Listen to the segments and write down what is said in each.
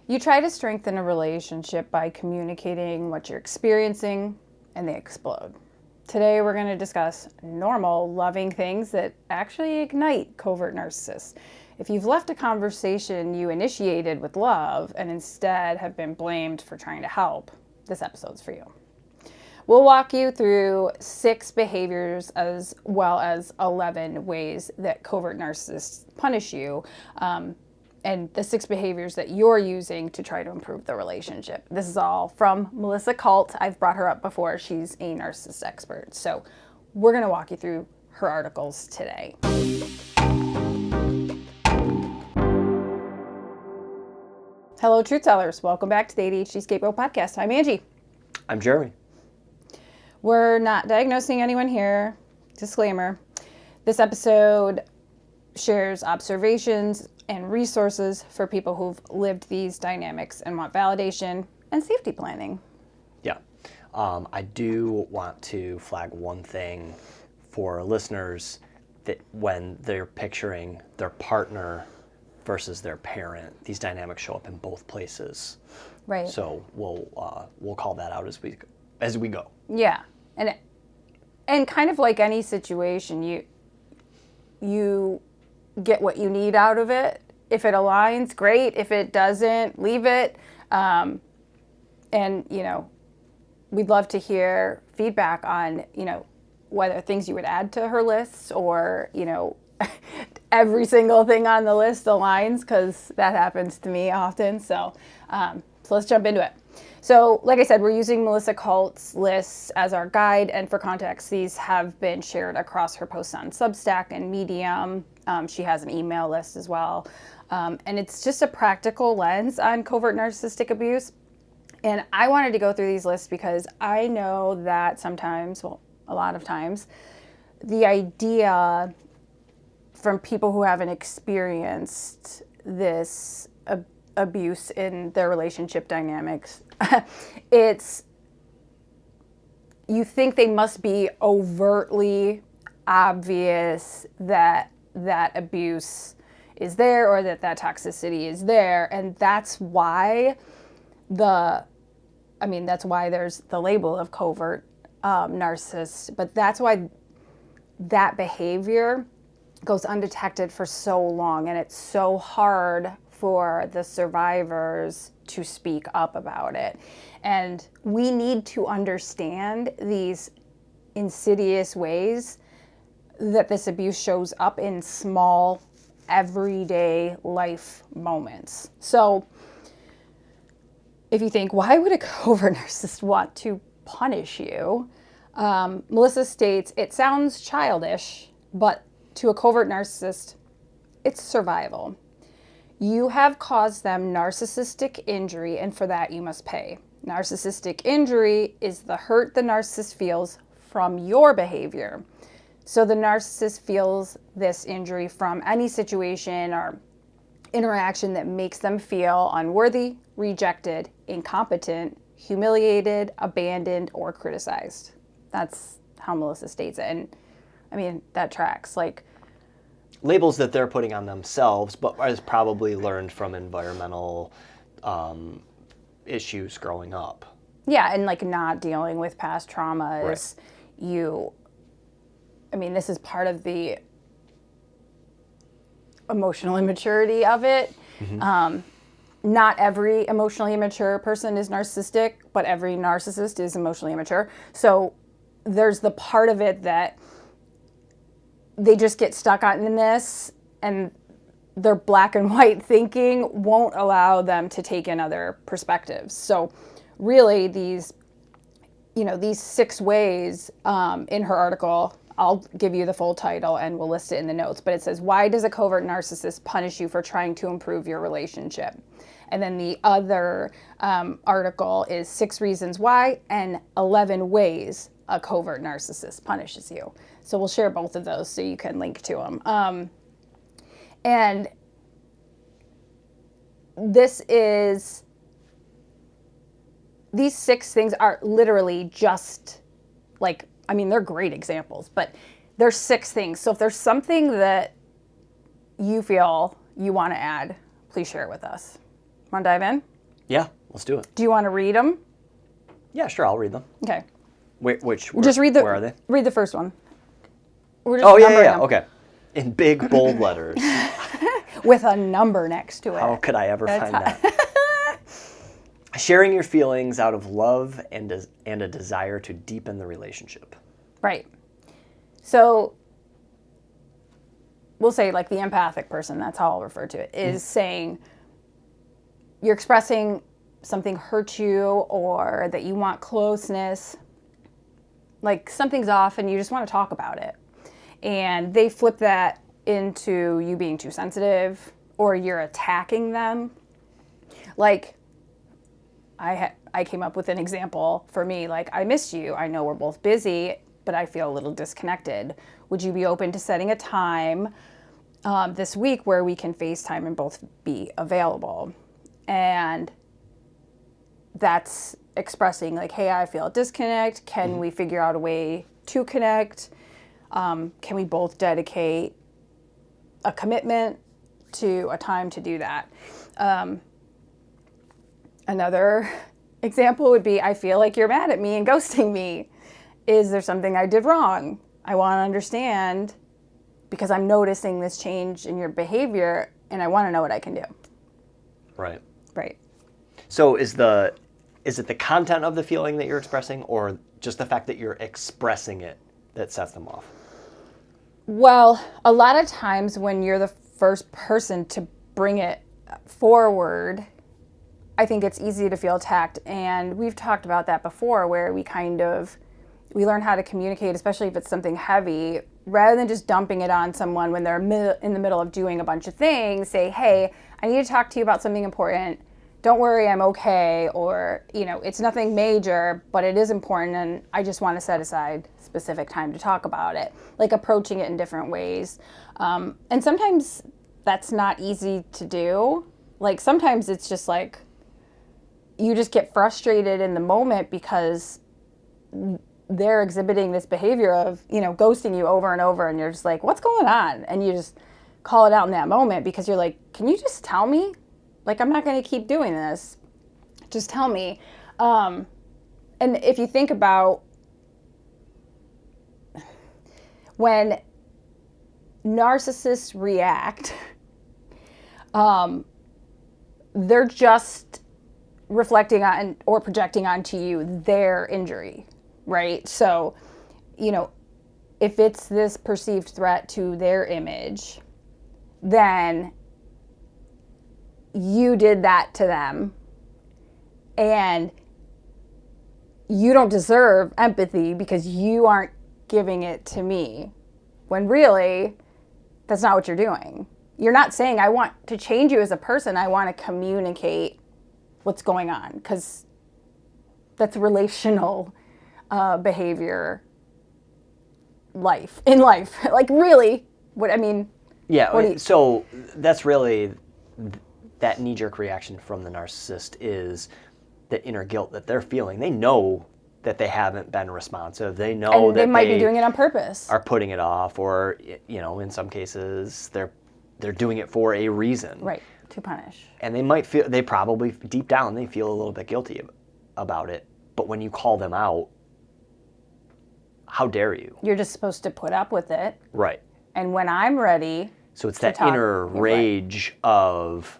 You try to strengthen a relationship by communicating what you're experiencing, and they explode. Today we're going to discuss normal, loving things that actually ignite covert narcissists. If you've left a conversation you initiated with love and instead have been blamed for trying to help, this episode's for you. We'll walk you through 6 behaviors as well as 11 ways that covert narcissists punish you, and the 6 behaviors that you're using to try to improve the relationship. This is all from Melissa Kalt. I've brought her up before. She's a narcissist expert. So we're going to walk you through her articles today. Hello, truth tellers. Welcome back to the ADHD Scapegoat podcast. I'm Angie. I'm Jeremy. We're not diagnosing anyone here. Disclaimer. This episode shares observations and resources for people who've lived these dynamics and want validation and safety planning. Yeah. I do want to flag one thing for listeners, that when they're picturing their partner versus their parent, these dynamics show up in both places. Right. So we'll call that out as we go. Yeah. And kind of like any situation, you get what you need out of it. If it aligns, great. If it doesn't, leave it. And, we'd love to hear feedback on, whether things you would add to her lists or, every single thing on the list aligns, because that happens to me often. So let's jump into it. So, like I said, we're using Melissa Kalt's lists as our guide, and for context, these have been shared across her posts on Substack and Medium. She has an email list as well. And it's just a practical lens on covert narcissistic abuse. And I wanted to go through these lists because I know that sometimes, well, a lot of times, the idea from people who haven't experienced this abuse in their relationship dynamics, you think they must be overtly obvious that abuse is there or that toxicity is there, and that's why that's why there's the label of covert narcissist, but that's why that behavior goes undetected for so long, and it's so hard for the survivors to speak up about it. And we need to understand these insidious ways that this abuse shows up in small, everyday life moments. So if you think, why would a covert narcissist want to punish you? Melissa states, it sounds childish, but to a covert narcissist, it's survival. You have caused them narcissistic injury, and for that you must pay. Narcissistic injury is the hurt the narcissist feels from your behavior. So the narcissist feels this injury from any situation or interaction that makes them feel unworthy, rejected, incompetent, humiliated, abandoned, or criticized. That's how Melissa states it. And that tracks. Labels that they're putting on themselves, but is probably learned from environmental issues growing up. Yeah, and not dealing with past traumas. Right. This is part of the emotional immaturity of it. Mm-hmm. Not every emotionally immature person is narcissistic, but every narcissist is emotionally immature. So there's the part of it that they just get stuck on this, and their black and white thinking won't allow them to take in other perspectives. So really these 6 ways in her article, I'll give you the full title and we'll list it in the notes, but it says, why does a covert narcissist punish you for trying to improve your relationship? And then the other article is 6 reasons why and 11 ways a covert narcissist punishes you. So we'll share both of those so you can link to them. And these 6 things are literally just they're great examples, but there's 6 things. So if there's something that you feel you want to add, please share it with us. Want to dive in? Yeah, let's do it. Do you want to read them? Yeah, sure, I'll read them. Okay. Where are they? Read the first one. We're just Oh, yeah, numbering yeah, them okay. In big, bold letters. with a number next to it. How could I ever find that? Sharing your feelings out of love and a desire to deepen the relationship. Right. So we'll say like the empathic person, that's how I'll refer to it, is saying you're expressing something hurt you or that you want closeness, like something's off and you just want to talk about it. And they flip that into you being too sensitive or you're attacking them. Like I came up with an example for me, like, I missed you. I know we're both busy, but I feel a little disconnected. Would you be open to setting a time this week where we can FaceTime and both be available? And that's expressing like, hey, I feel a disconnect. Can we figure out a way to connect? Can we both dedicate a commitment to a time to do that? Another example would be, I feel like you're mad at me and ghosting me. Is there something I did wrong? I want to understand because I'm noticing this change in your behavior and I want to know what I can do. Right. Right. So is it the content of the feeling that you're expressing or just the fact that you're expressing it that sets them off? Well, a lot of times when you're the first person to bring it forward, I think it's easy to feel attacked. And we've talked about that before where we learn how to communicate, especially if it's something heavy, rather than just dumping it on someone when they're in the middle of doing a bunch of things. Say, hey, I need to talk to you about something important. Don't worry, I'm okay. Or, it's nothing major, but it is important and I just want to set aside specific time to talk about it. Like approaching it in different ways. And sometimes that's not easy to do. Like sometimes it's just like, you just get frustrated in the moment because they're exhibiting this behavior of, ghosting you over and over and you're just like, what's going on? And you just call it out in that moment because you're like, can you just tell me? Like, I'm not going to keep doing this. Just tell me. And if you think about when narcissists react, they're just reflecting on or projecting onto you their injury, right? So, if it's this perceived threat to their image, then you did that to them and you don't deserve empathy because you aren't giving it to me, when really that's not what you're doing. You're not saying, I want to change you as a person. I want to communicate what's going on, because that's relational behavior in life. Like really, Yeah, so that's really that knee-jerk reaction from the narcissist is the inner guilt that they're feeling. They know that they haven't been responsive. They know that they might be doing it on purpose. Are putting it off, or in some cases they're doing it for a reason. Right, to punish. And they probably deep down they feel a little bit guilty about it. But when you call them out, how dare you? You're just supposed to put up with it. Right. And when I'm ready, so it's that inner rage of,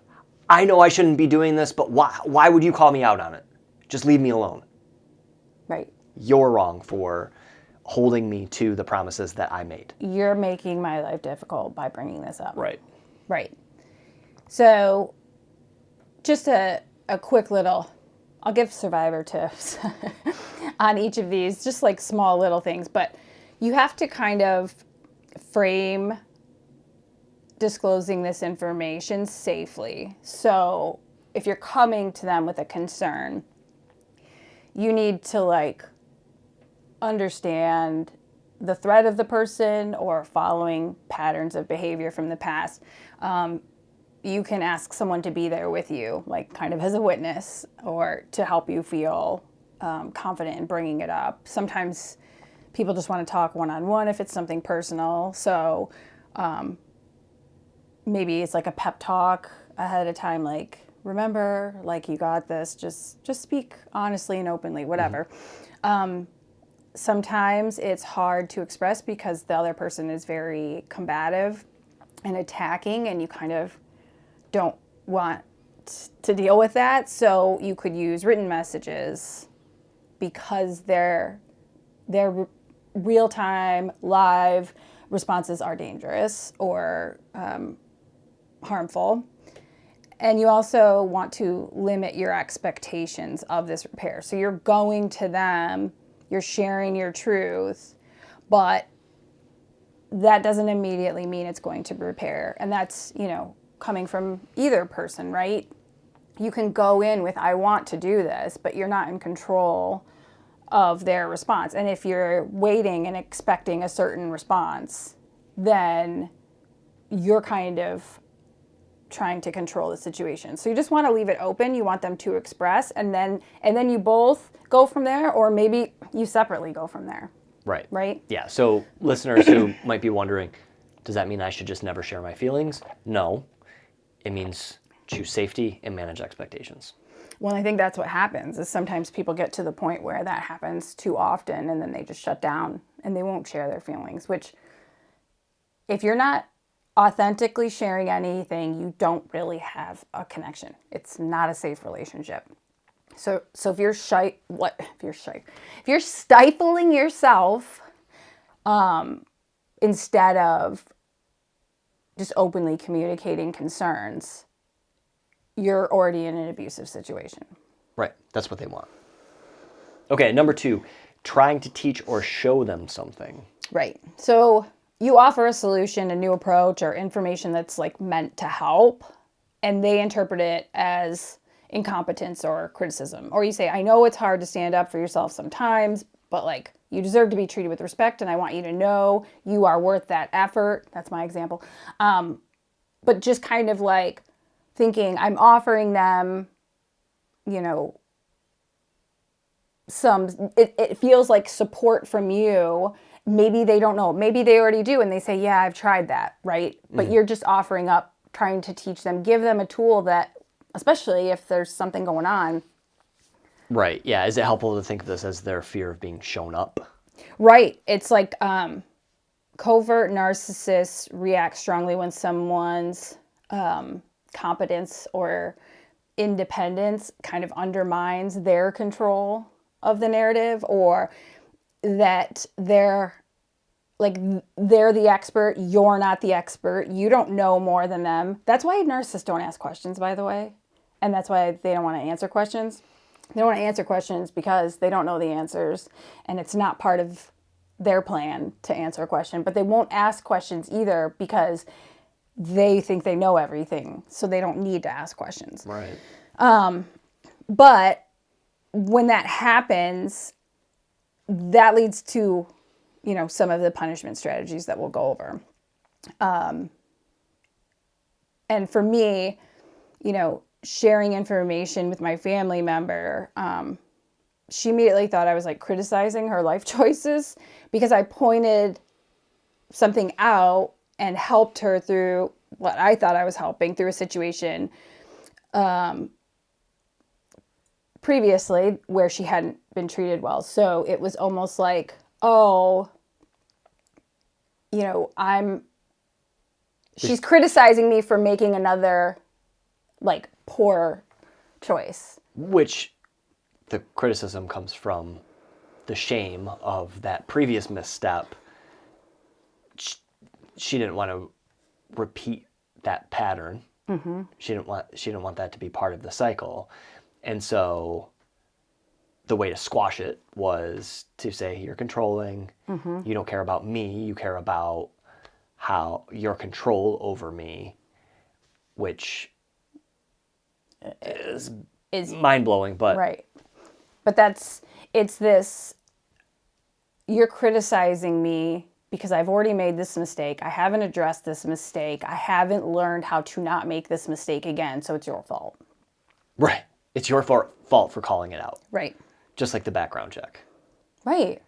I know I shouldn't be doing this, but why would you call me out on it? Just leave me alone. Right. You're wrong for holding me to the promises that I made. You're making my life difficult by bringing this up. Right. Right. So just a quick little, I'll give survivor tips on each of these, just like small little things, but you have to kind of frame disclosing this information safely. So if you're coming to them with a concern, you need to understand the threat of the person or following patterns of behavior from the past. You can ask someone to be there with you, kind of as a witness, or to help you feel confident in bringing it up. Sometimes people just want to talk one-on-one if it's something personal. So maybe it's like a pep talk ahead of time, remember, like, you got this, just speak honestly and openly, whatever. Sometimes it's hard to express because the other person is very combative and attacking, and you kind of don't want to deal with that. So you could use written messages because they're real-time, live responses are dangerous or harmful. And you also want to limit your expectations of this repair. So you're going to them, you're sharing your truth, but that doesn't immediately mean it's going to repair. And that's, coming from either person, right? You can go in with, I want to do this, but you're not in control of their response. And if you're waiting and expecting a certain response, then you're kind of trying to control the situation. So you just want to leave it open. You want them to express, and then you both go from there, or maybe you separately go from there. Right. Right? Yeah. So listeners who might be wondering, does that mean I should just never share my feelings? No. It means choose safety and manage expectations. Well, I think that's what happens, is sometimes people get to the point where that happens too often, and then they just shut down and they won't share their feelings, which, if you're not authentically sharing anything, you don't really have a connection. It's not a safe relationship. So if you're if you're stifling yourself, instead of just openly communicating concerns, you're already in an abusive situation. Right. That's what they want. Okay. Number 2, trying to teach or show them something. Right. So you offer a solution, a new approach, or information that's like meant to help, and they interpret it as incompetence or criticism. Or you say, I know it's hard to stand up for yourself sometimes, but like, you deserve to be treated with respect, and I want you to know you are worth that effort. That's my example. But just kind of like thinking, I'm offering them, it feels like support from you. Maybe they don't know. Maybe they already do, and they say, yeah, I've tried that, right? But you're just offering up, trying to teach them, give them a tool that, especially if there's something going on. Right. Yeah. Is it helpful to think of this as their fear of being shown up? Right. It's like covert narcissists react strongly when someone's competence or independence kind of undermines their control of the narrative, or that they're the expert, you're not the expert, you don't know more than them. That's why narcissists don't ask questions, by the way. And that's why they don't want to answer questions. They don't want to answer questions because they don't know the answers, and it's not part of their plan to answer a question. But they won't ask questions either because they think they know everything, so they don't need to ask questions. Right. But when that happens, that leads to, some of the punishment strategies that we'll go over. And for me, sharing information with my family member, she immediately thought I was like criticizing her life choices because I pointed something out and helped her through what I thought I was helping through a situation previously where she hadn't been treated well. So it was almost like, she's criticizing me for making another like poor choice. Which the criticism comes from the shame of that previous misstep. She didn't want to repeat that pattern. Mm-hmm. She didn't want that to be part of the cycle. And so the way to squash it was to say, you're controlling, you don't care about me, you care about how your control over me, which is mind-blowing, but... Right. But it's this, you're criticizing me because I've already made this mistake. I haven't addressed this mistake. I haven't learned how to not make this mistake again, so it's your fault. Right. It's your fault for calling it out. Right. Just like the background check. Right.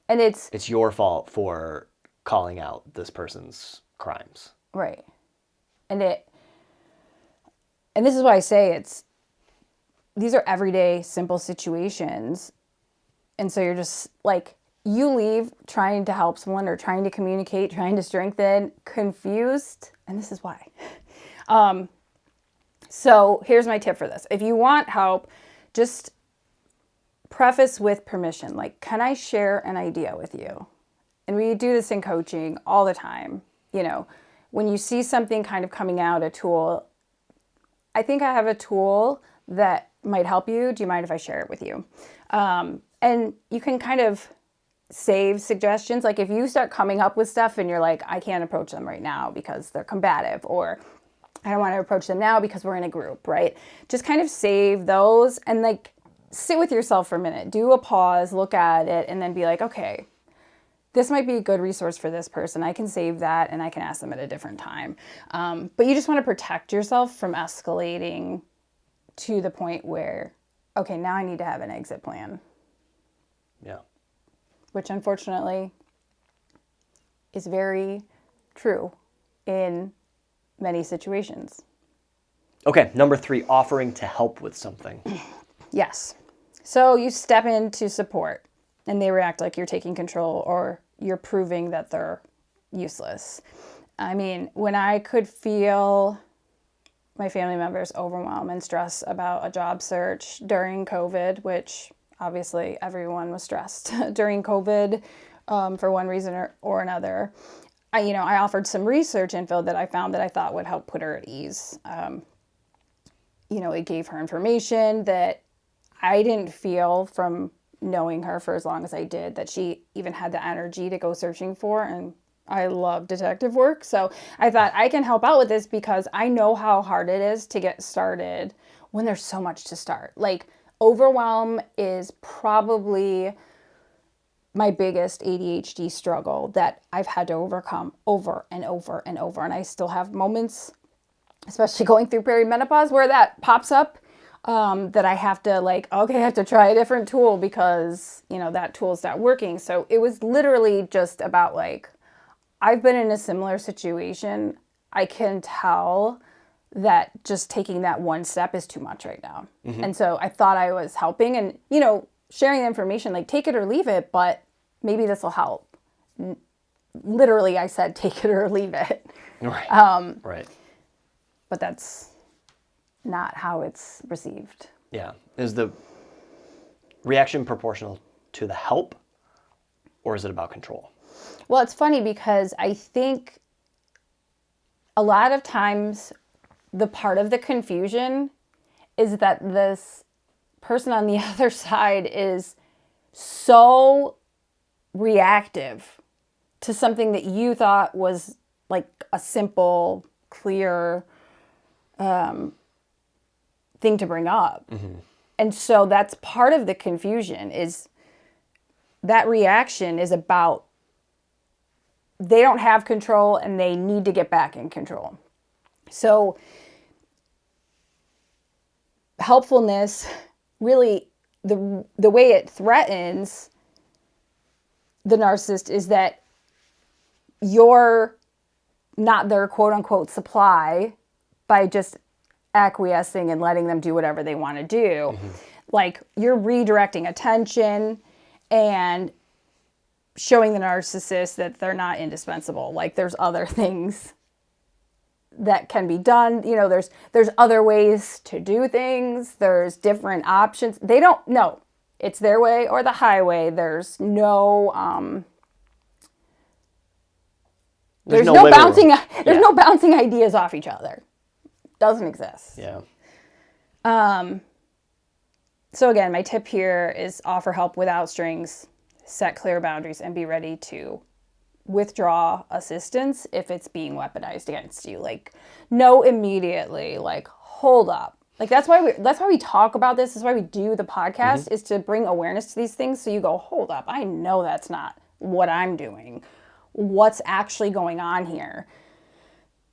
And it's your fault for calling out this person's crimes. Right. And and this is why I say these are everyday simple situations. And so you're just like, you leave trying to help someone or trying to communicate, trying to strengthen, confused. And this is why. So here's my tip for this. If you want help, just preface with permission. Like, can I share an idea with you? And we do this in coaching all the time. You know, when you see something kind of coming out, a tool, I think I have a tool that might help you. Do you mind if I share it with you? And you can kind of save suggestions. Like if you start coming up with stuff and you're like, I can't approach them right now because they're combative, or I don't want to approach them now because we're in a group, right? Just kind of save those and like sit with yourself for a minute, do a pause, look at it, and then be like, okay, this might be a good resource for this person. I can save that and I can ask them at a different time. But you just want to protect yourself from escalating to the point where, okay, now I need to have an exit plan. Yeah. Which unfortunately is very true in many situations. Okay, number 3, offering to help with something. Yes. So you step in to support and they react like you're taking control or you're proving that they're useless. I mean, when I could feel my family members overwhelm and stress about a job search during COVID, which obviously everyone was stressed during COVID for one reason or another. I offered some research info that I found that I thought would help put her at ease. It gave her information that I didn't feel from knowing her for as long as I did, that she even had the energy to go searching for. And I love detective work. So I thought I can help out with this because I know how hard it is to get started when there's so much to start. Like overwhelm is probably my biggest ADHD struggle that I've had to overcome over and over and over. And I still have moments, especially going through perimenopause, where that pops up, that I have to I have to try a different tool because, that tool's not working. So it was literally just about I've been in a similar situation. I can tell that just taking that one step is too much right now. Mm-hmm. And so I thought I was helping and, sharing the information, take it or leave it, but maybe this will help. Literally, I said, take it or leave it. Right. Right. But that's not how it's received. Yeah. Is the reaction proportional to the help, or is it about control? Well, it's funny because I think a lot of times the part of the confusion is that this person on the other side is so reactive to something that you thought was a simple, clear thing to bring up. Mm-hmm. And so that's part of the confusion, is that reaction is about they don't have control and they need to get back in control. So helpfulness, really, the way it threatens the narcissist is that you're not their quote unquote supply by just acquiescing and letting them do whatever they want to do. Mm-hmm. You're redirecting attention and showing the narcissist that they're not indispensable. There's other things that can be done. There's other ways to do things. There's different options. They don't know. It's their way or the highway. There's no no bouncing ideas off each other. Doesn't exist. Yeah. So again, my tip here is offer help without strings, set clear boundaries, and be ready to withdraw assistance if it's being weaponized against you. Know immediately, hold up. That's why we talk about this. This is why we do the podcast, mm-hmm. is to bring awareness to these things. So you go, hold up. I know that's not what I'm doing. What's actually going on here?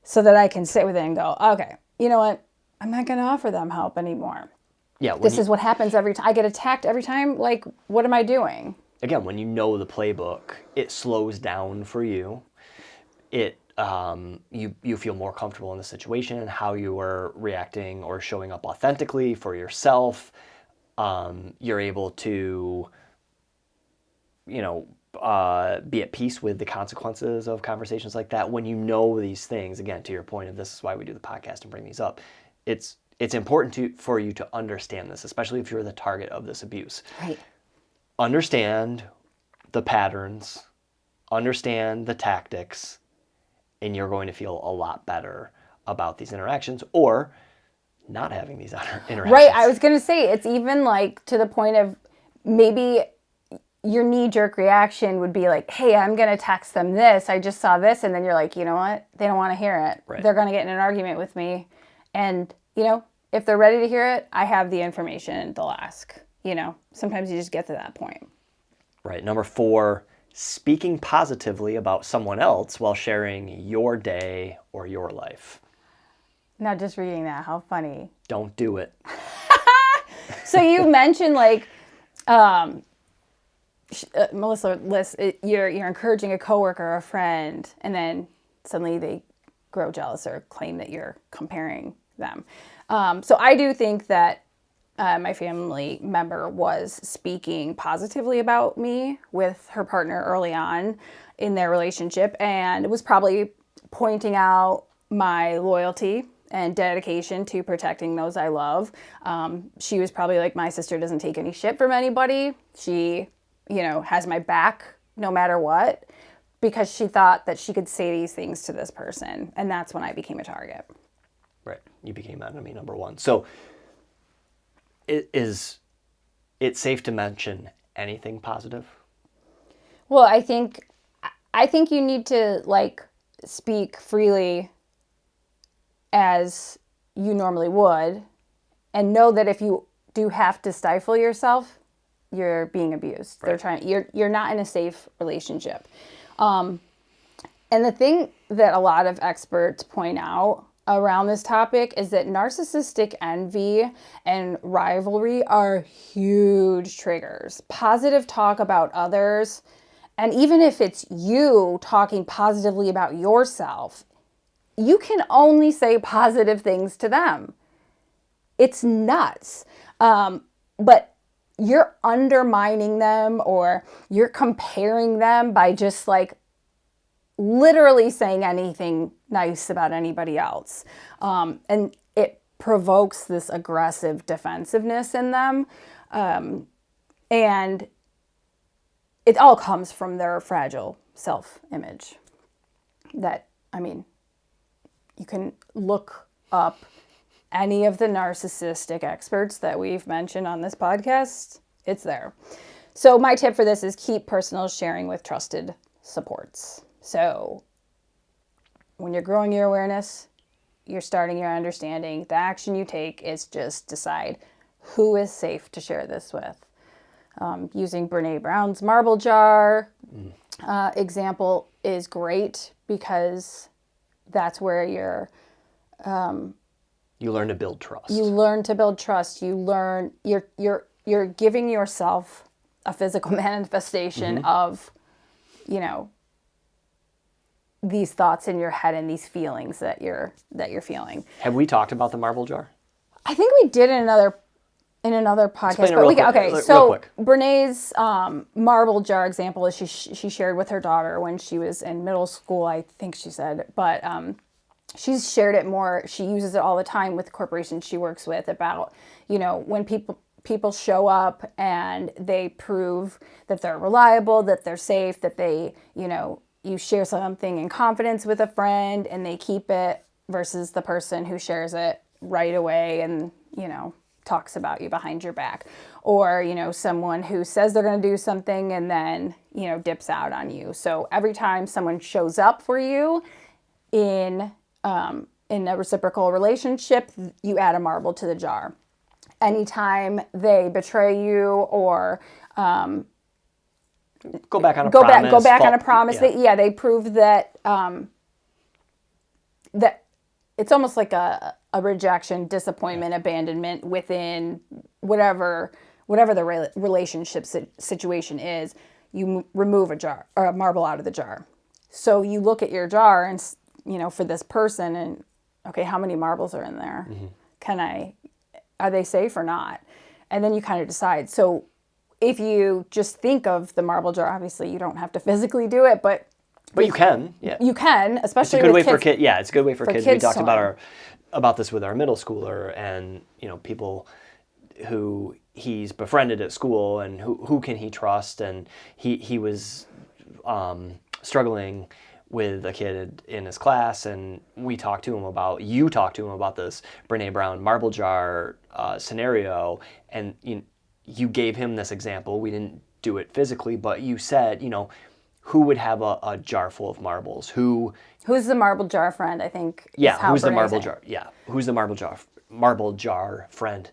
So that I can sit with it and go, okay, you know what? I'm not going to offer them help anymore. Yeah. This is what happens every time. I get attacked every time. What am I doing? Again, when you know the playbook, it slows down for you. It you feel more comfortable in the situation, how you are reacting or showing up authentically for yourself. You're able to, be at peace with the consequences of conversations like that. When you know these things, again, to your point of this is why we do the podcast and bring these up, it's important for you to understand this, especially if you're the target of this abuse. Right. Understand the patterns, understand the tactics, and you're going to feel a lot better about these interactions or not having these interactions. Right. I was going to say, it's even like to the point of maybe your knee-jerk reaction would be like, hey, I'm going to text them this. I just saw this. And then you're like, you know what? They don't want to hear it. Right. They're going to get in an argument with me. And, if they're ready to hear it, I have the information they'll ask. Sometimes you just get to that point. Right. Number 4, speaking positively about someone else while sharing your day or your life. Now, just reading that, how funny. Don't do it. So you mentioned Melissa lists, you're encouraging a coworker or a friend, and then suddenly they grow jealous or claim that you're comparing them. So I do think that my family member was speaking positively about me with her partner early on in their relationship, and it was probably pointing out my loyalty and dedication to protecting those I love. She was probably like, my sister doesn't take any shit from anybody. She, has my back no matter what, because she thought that she could say these things to this person. And that's when I became a target. Right. You became enemy number 1. So is it safe to mention anything positive? Well, I think you need to speak freely as you normally would, and know that if you do have to stifle yourself, you're being abused. Right. You're not in a safe relationship. And the thing that a lot of experts point out around this topic is that narcissistic envy and rivalry are huge triggers. Positive talk about others, and even if it's you talking positively about yourself, you can only say positive things to them. It's nuts. But you're undermining them or you're comparing them by just literally saying anything nice about anybody else. And it provokes this aggressive defensiveness in them. And it all comes from their fragile self-image. You can look up any of the narcissistic experts that we've mentioned on this podcast. It's there. So my tip for this is keep personal sharing with trusted supports. So when you're growing your awareness, you're starting your understanding, the action you take is just decide who is safe to share this with. Using Brene Brown's marble jar example is great because that's where you learn to build trust. You learn to build trust. You learn you're giving yourself a physical manifestation of, these thoughts in your head and these feelings that you're feeling. Have we talked about the marble jar? I think we did in another podcast. Explain it real quick. Okay, Real so quick. Brene's marble jar example is she shared with her daughter when she was in middle school, I think she said, but she's shared it more. She uses it all the time with corporations she works with about, when people show up and they prove that they're reliable, that they're safe, that they, you share something in confidence with a friend and they keep it versus the person who shares it right away and, talks about you behind your back. Or, someone who says they're going to do something and then, dips out on you. So every time someone shows up for you in a reciprocal relationship, you add a marble to the jar. Anytime they betray you or go back on a promise. Go back on a promise. Yeah. They prove that that it's almost like a rejection, disappointment, abandonment within whatever the relationship situation is. You remove a jar or a marble out of the jar. So you look at your jar and for this person, and okay, how many marbles are in there? Are they safe or not? And then you kind of decide. So if you just think of the marble jar, obviously you don't have to physically do it, but you can, yeah. You can, especially it's a good with way kids. for kids. Yeah, it's a good way for kids. We kids talked to about this with our middle schooler, and people who he's befriended at school, and who can he trust, and he was struggling with a kid in his class, and you talked to him about this Brene Brown marble jar scenario, and you gave him this example. We didn't do it physically, but you said, who would have a jar full of marbles? Who's the marble jar friend, I think. Yeah, who's the marble jar? Yeah, who's the marble jar friend?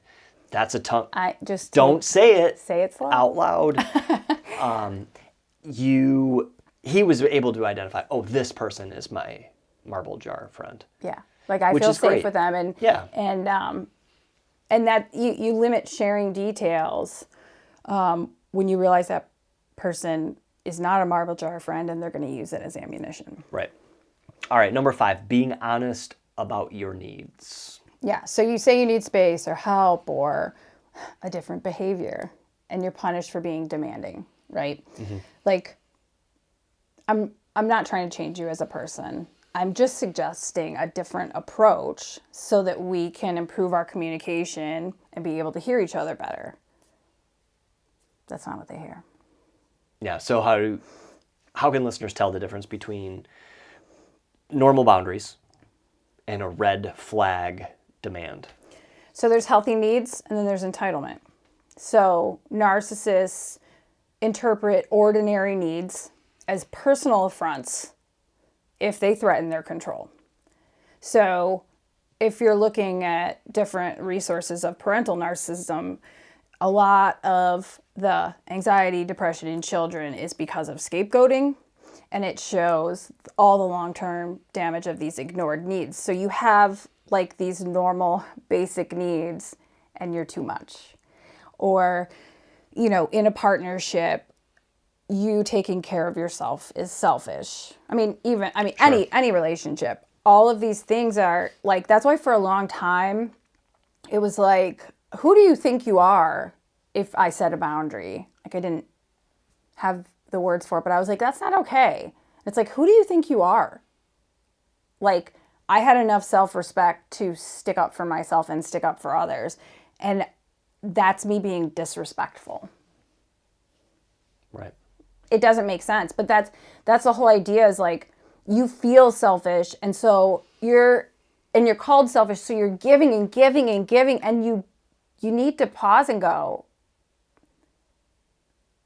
That's a tongue. Don't say it. Say it slow. Out loud. He was able to identify, oh, this person is my marble jar friend. Yeah. Like I feel safe with them, and that you limit sharing details when you realize that person is not a marble jar friend and they're going to use it as ammunition. Right. All right, number 5, being honest about your needs. Yeah, so you say you need space or help or a different behavior, and you're punished for being demanding, right? Like, I'm not trying to change you as a person. I'm just suggesting a different approach so that we can improve our communication and be able to hear each other better. That's not what they hear. Yeah, so how can listeners tell the difference between normal boundaries and a red flag demand? So there's healthy needs, and then there's entitlement. So narcissists interpret ordinary needs as personal affronts if they threaten their control. So if you're looking at different resources of parental narcissism, a lot of the anxiety, depression in children is because of scapegoating, and it shows all the long-term damage of these ignored needs. So you have like these normal basic needs and you're too much. Or, in a partnership, you taking care of yourself is selfish. Sure. Any relationship, all of these things are like, that's why for a long time, it was like, who do you think you are if I set a boundary? Like, I didn't have the words for it, but I was like, that's not okay. It's like, who do you think you are? Like, I had enough self-respect to stick up for myself and stick up for others. And that's me being disrespectful. Right. It doesn't make sense, but that's the whole idea, is like, you feel selfish, and so you're called selfish, so you're giving and giving and giving, and you need to pause and go,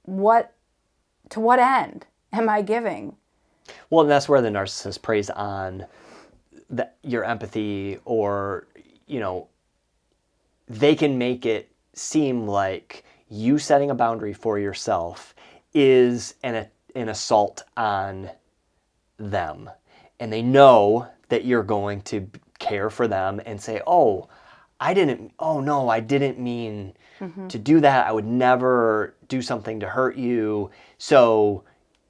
to what end am I giving? Well, and that's where the narcissist preys on your empathy, or, they can make it seem like you setting a boundary for yourself is an assault on them. And they know that you're going to care for them and say, no, I didn't mean to do that. I would never do something to hurt you. So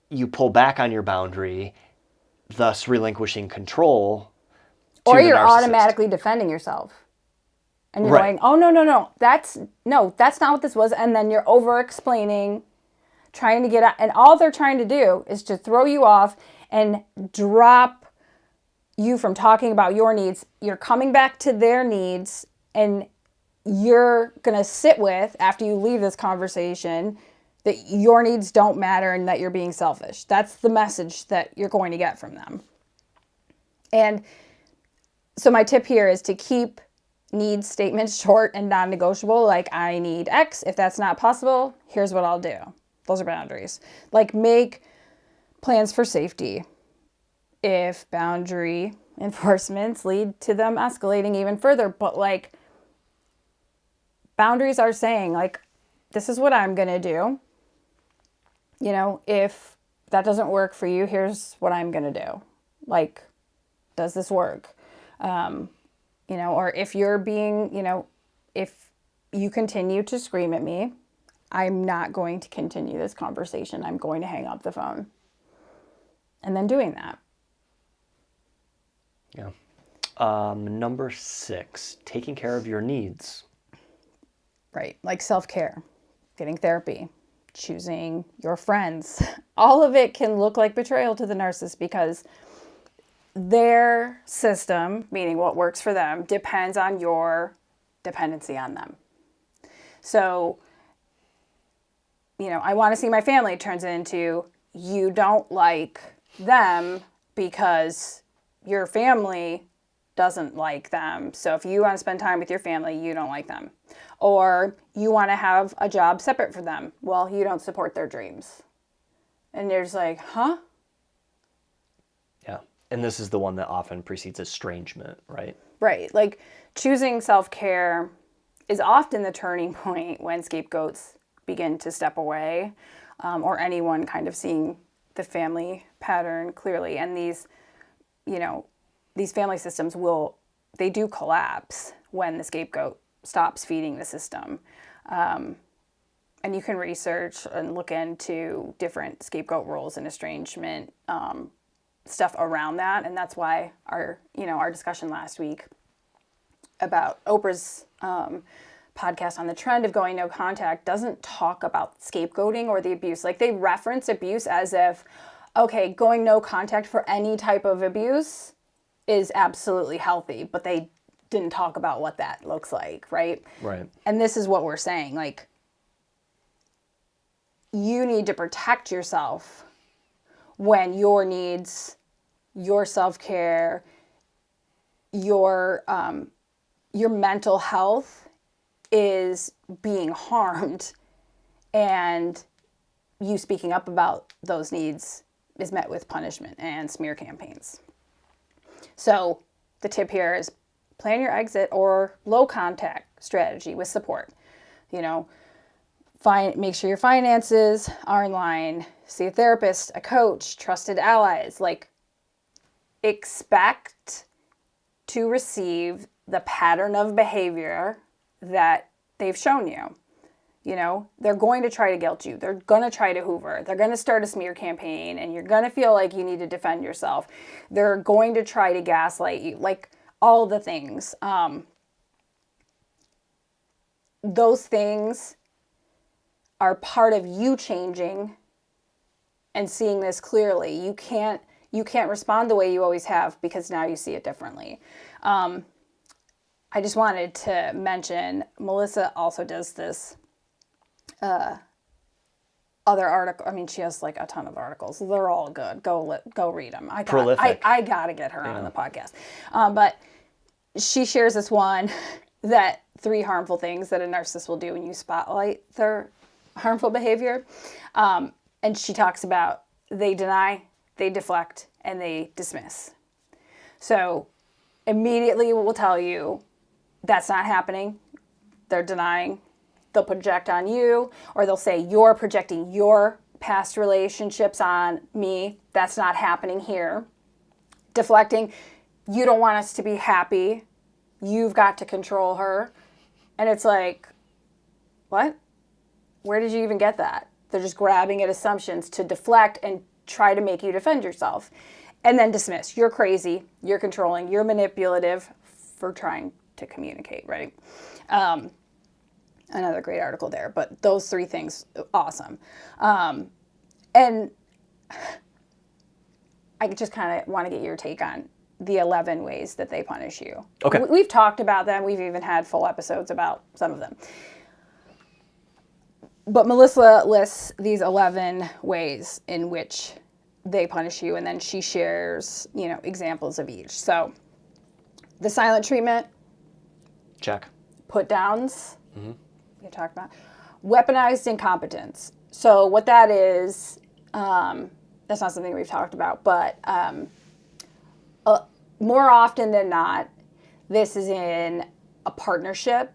you pull back on your boundary, thus relinquishing control. Or you're automatically defending yourself. And you're going, oh, no, that's not what this was. And then you're over-explaining, trying to get out. And all they're trying to do is to throw you off and drop you from talking about your needs. You're coming back to their needs, and you're going to sit with, after you leave this conversation, that your needs don't matter and that you're being selfish. That's the message that you're going to get from them. And so my tip here is to keep needs statements short and non-negotiable. Like, I need X. If that's not possible, here's what I'll do. Those are boundaries. Like, make plans for safety. If boundary enforcements lead to them escalating even further. But like, boundaries are saying, like, this is what I'm going to do. If that doesn't work for you, here's what I'm going to do. Like, does this work? Or if you're being, if you continue to scream at me, I'm not going to continue this conversation. I'm going to hang up the phone. And then doing that. Yeah. Number 6, taking care of your needs. Right. Like self-care, getting therapy, choosing your friends. All of it can look like betrayal to the narcissist because their system, meaning what works for them, depends on your dependency on them. So, I want to see my family turns into you don't like them because your family doesn't like them. So if you want to spend time with your family, you don't like them. Or you want to have a job separate from them. Well, you don't support their dreams. And they're just like, huh? Yeah. And this is the one that often precedes estrangement, right? Right. Like choosing self-care is often the turning point when scapegoats begin to step away, or anyone kind of seeing the family pattern clearly. And these family systems they do collapse when the scapegoat stops feeding the system. And you can research and look into different scapegoat roles and estrangement stuff around that. And that's why our discussion last week about Oprah's podcast on the trend of going no contact doesn't talk about scapegoating or the abuse. Like they reference abuse as if, okay, going no contact for any type of abuse is absolutely healthy, but they didn't talk about what that looks like, right? Right. And this is what we're saying, like, you need to protect yourself when your needs, your self-care, your mental health is being harmed, and you speaking up about those needs is met with punishment and smear campaigns. So the tip here is plan your exit or low contact strategy with support. Make sure your finances are in line. See a therapist, a coach, trusted allies. Like, expect to receive the pattern of behavior that they've shown you. They're going to try to guilt you. They're going to try to hoover. They're going to start a smear campaign, and you're going to feel like you need to defend yourself. They're going to try to gaslight you, like all the things. Those things are part of you changing and seeing this clearly. You can't respond the way you always have because now you see it differently. I just wanted to mention, Melissa also does this other article. I mean, she has like a ton of articles. They're all good. Go read them. I got to get her on the podcast. But she shares this one that 3 harmful things that a narcissist will do when you spotlight their harmful behavior. And she talks about they deny, they deflect, and they dismiss. So immediately we'll tell you that's not happening. They're denying. They'll project on you, or they'll say you're projecting your past relationships on me. That's not happening here. Deflecting, you don't want us to be happy. You've got to control her. And it's like, what? Where did you even get that? They're just grabbing at assumptions to deflect and try to make you defend yourself. And then dismiss. You're crazy. You're controlling. You're manipulative for trying to communicate, right? Another great article there. But those 3 things, awesome. And I just kind of want to get your take on the 11 ways that they punish you. Okay. We've talked about them. We've even had full episodes about some of them. But Melissa lists these 11 ways in which they punish you, and then she shares, examples of each. So, the silent treatment. Check. Put downs. Mm-hmm. You talked about. Weaponized incompetence. So, what that is, that's not something we've talked about, but more often than not, this is in a partnership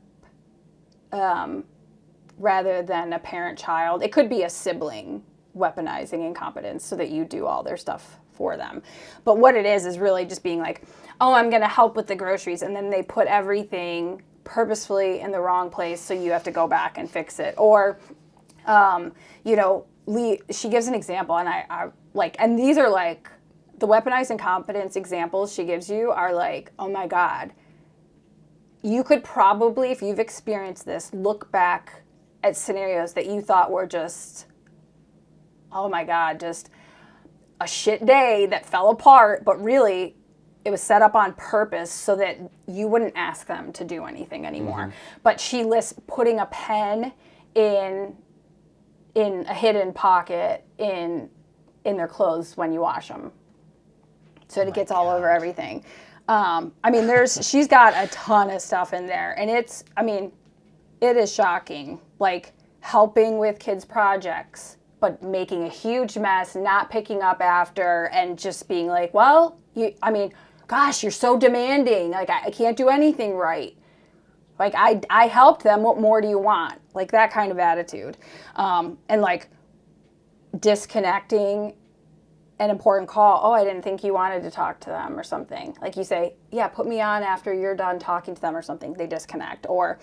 rather than a parent-child. It could be a sibling weaponizing incompetence so that you do all their stuff for them. But what it is really just being like, oh, I'm going to help with the groceries. And then they put everything purposefully in the wrong place, so you have to go back and fix it. Or, she gives an example, and I like, and these are like the weaponized incompetence examples she gives you are like, oh my God. You could probably, if you've experienced this, look back at scenarios that you thought were just, oh my God, just a shit day that fell apart, but really it was set up on purpose so that you wouldn't ask them to do anything anymore. But she lists putting a pen in a hidden pocket in their clothes when you wash them, so it gets all over everything. I mean, she's got a ton of stuff in there, and it is shocking. Like helping with kids' projects, but making a huge mess, not picking up after, and just being like, well, gosh, you're so demanding. Like, I can't do anything right. Like, I helped them. What more do you want? Like, that kind of attitude. And, like, disconnecting an important call. Oh, I didn't think you wanted to talk to them or something. Like, you say, yeah, put me on after you're done talking to them or something. They disconnect. Or,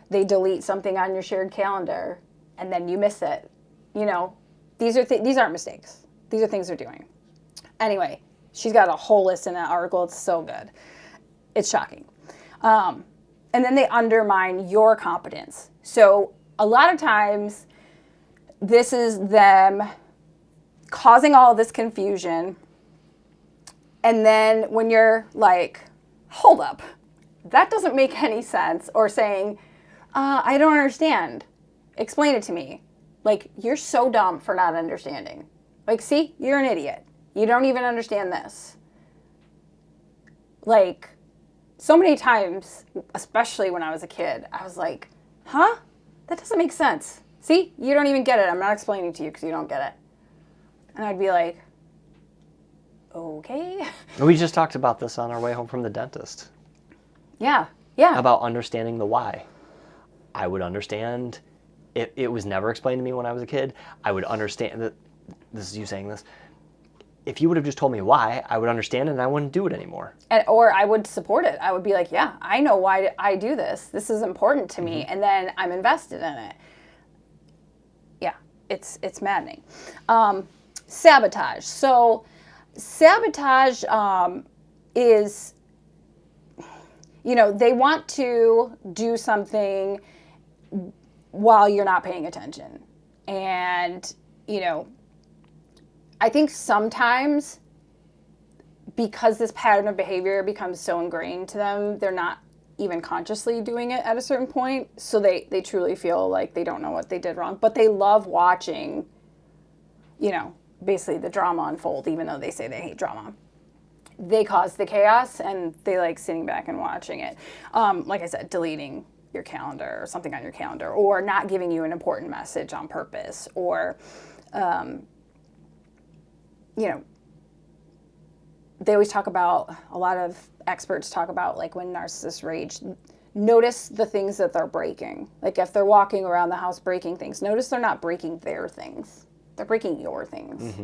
they delete something on your shared calendar, and then you miss it. These aren't mistakes. These are things they're doing. Anyway, she's got a whole list in that article. It's so good. It's shocking. And then they undermine your competence. So a lot of times, this is them causing all of this confusion. And then when you're like, hold up, that doesn't make any sense. Or saying, I don't understand. Explain it to me. Like, you're so dumb for not understanding. Like, see, you're an idiot. You don't even understand this. Like, so many times, especially when I was a kid, I was like, huh? That doesn't make sense. See, you don't even get it. I'm not explaining to you because you don't get it. And I'd be like, okay. We just talked about this on our way home from the dentist. Yeah. About understanding the why. I would understand. It was never explained to me when I was a kid. I would understand that. This is you saying this. If you would have just told me why, I would understand it and I wouldn't do it anymore. Or I would support it. I would be like, yeah, I know why I do this. This is important to me. And then I'm invested in it. Yeah, it's maddening. Sabotage. So sabotage is, they want to do something while you're not paying attention. And, I think sometimes because this pattern of behavior becomes so ingrained to them, they're not even consciously doing it at a certain point. So they truly feel like they don't know what they did wrong. But they love watching, basically the drama unfold, even though they say they hate drama. They cause the chaos and they like sitting back and watching it. Like I said, deleting your calendar or something on your calendar, or not giving you an important message on purpose, or they always talk about, a lot of experts talk about, like, when narcissists rage, notice the things that they're breaking. Like, if they're walking around the house breaking things, notice they're not breaking their things. They're breaking your things.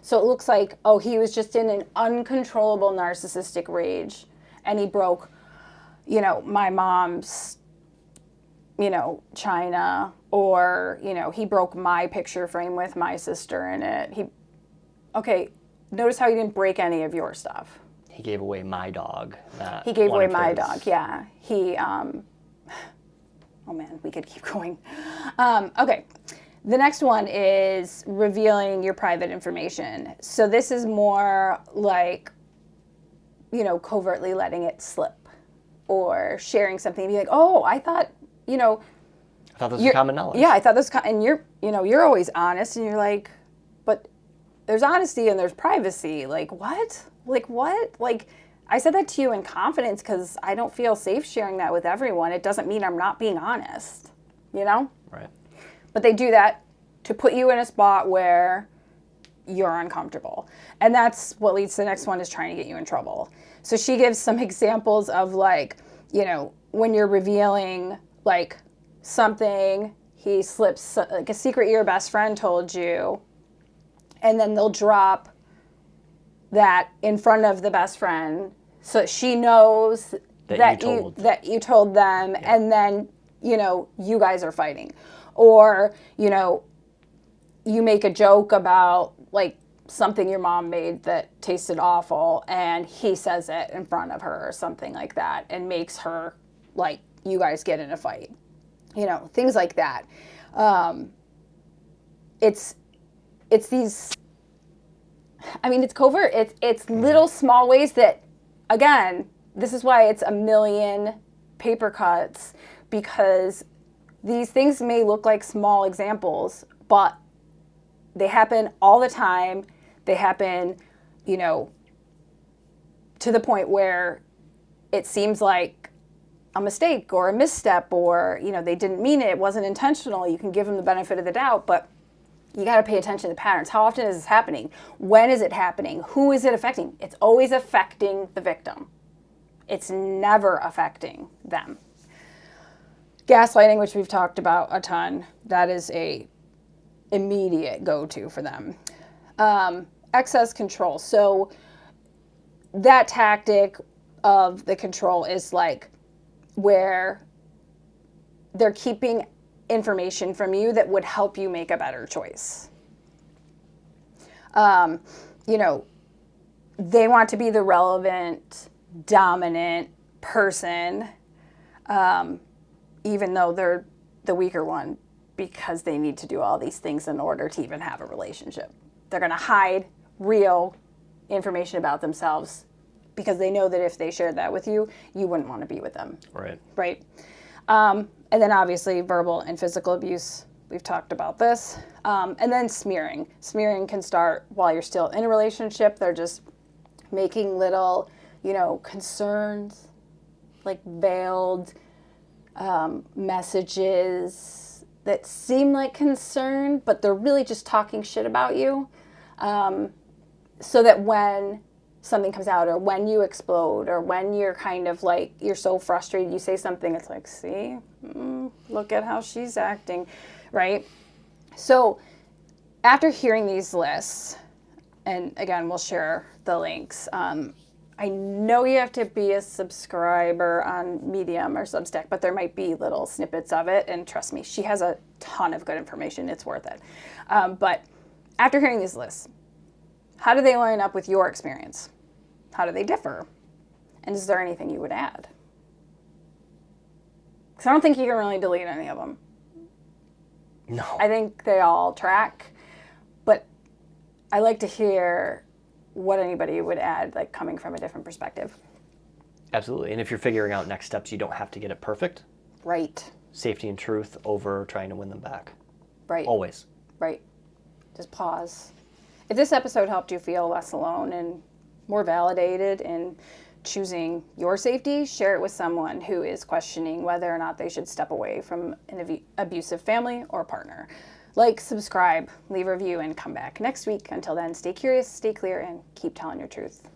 So it looks like, oh, he was just in an uncontrollable narcissistic rage, and he broke, my mom's, china, or, he broke my picture frame with my sister in it. Okay, notice how he didn't break any of your stuff. He gave away my dog. He gave away my dog, yeah. Oh man, we could keep going. Okay, the next one is revealing your private information. So this is more like, covertly letting it slip, or sharing something and be like, oh, I thought, I thought this was common knowledge. Yeah, I thought this, and you're always honest, and you're like, but there's honesty and there's privacy. Like, what? Like, I said that to you in confidence because I don't feel safe sharing that with everyone. It doesn't mean I'm not being honest, Right. But they do that to put you in a spot where you're uncomfortable. And that's what leads to the next one, is trying to get you in trouble. So she gives some examples of, like, when you're revealing, like, something, he slips, like, a secret your best friend told you, and then they'll drop that in front of the best friend so she knows that you told them, yeah. And then, you guys are fighting. Or, you make a joke about, like, something your mom made that tasted awful, and he says it in front of her or something like that, and makes her, like, you guys get in a fight. You know, things like that. It's these, I mean, it's covert. It's little small ways that, again, this is why it's a million paper cuts, because these things may look like small examples, but they happen all the time. They happen, you know, to the point where it seems like a mistake or a misstep, or, you know, they didn't mean it. It wasn't intentional. You can give them the benefit of the doubt, but you got to pay attention to the patterns. How often is this happening? When is it happening? Who is it affecting? It's always affecting the victim. It's never affecting them. Gaslighting, which we've talked about a ton, that is a immediate go-to for them. Excess control. So that tactic of the control is like where they're keeping information from you that would help you make a better choice. You know, they want to be the relevant, dominant person, even though they're the weaker one, because they need to do all these things in order to even have a relationship. They're going to hide real information about themselves because they know that if they shared that with you, you wouldn't want to be with them. Right. Right. And then obviously verbal and physical abuse. We've talked about this. And then smearing. Smearing can start while you're still in a relationship. They're just making little, you know, concerns, like veiled messages that seem like concern, but they're really just talking shit about you. So that when something comes out, or when you explode, or when you're kind of like, you're so frustrated, you say something, it's like, see, look at how she's acting, right? So after hearing these lists, and again, we'll share the links. I know you have to be a subscriber on Medium or Substack, but there might be little snippets of it. And trust me, she has a ton of good information. It's worth it. But after hearing these lists, how do they line up with your experience? How do they differ? And is there anything you would add? Because I don't think you can really delete any of them. No. I think they all track, but I like to hear what anybody would add, like coming from a different perspective. Absolutely. And if you're figuring out next steps, you don't have to get it perfect. Right. Safety and truth over trying to win them back. Right. Always. Right. Just pause. If this episode helped you feel less alone and more validated in choosing your safety, share it with someone who is questioning whether or not they should step away from an abusive family or partner. Like, subscribe, leave a review, and come back next week. Until then, stay curious, stay clear, and keep telling your truth.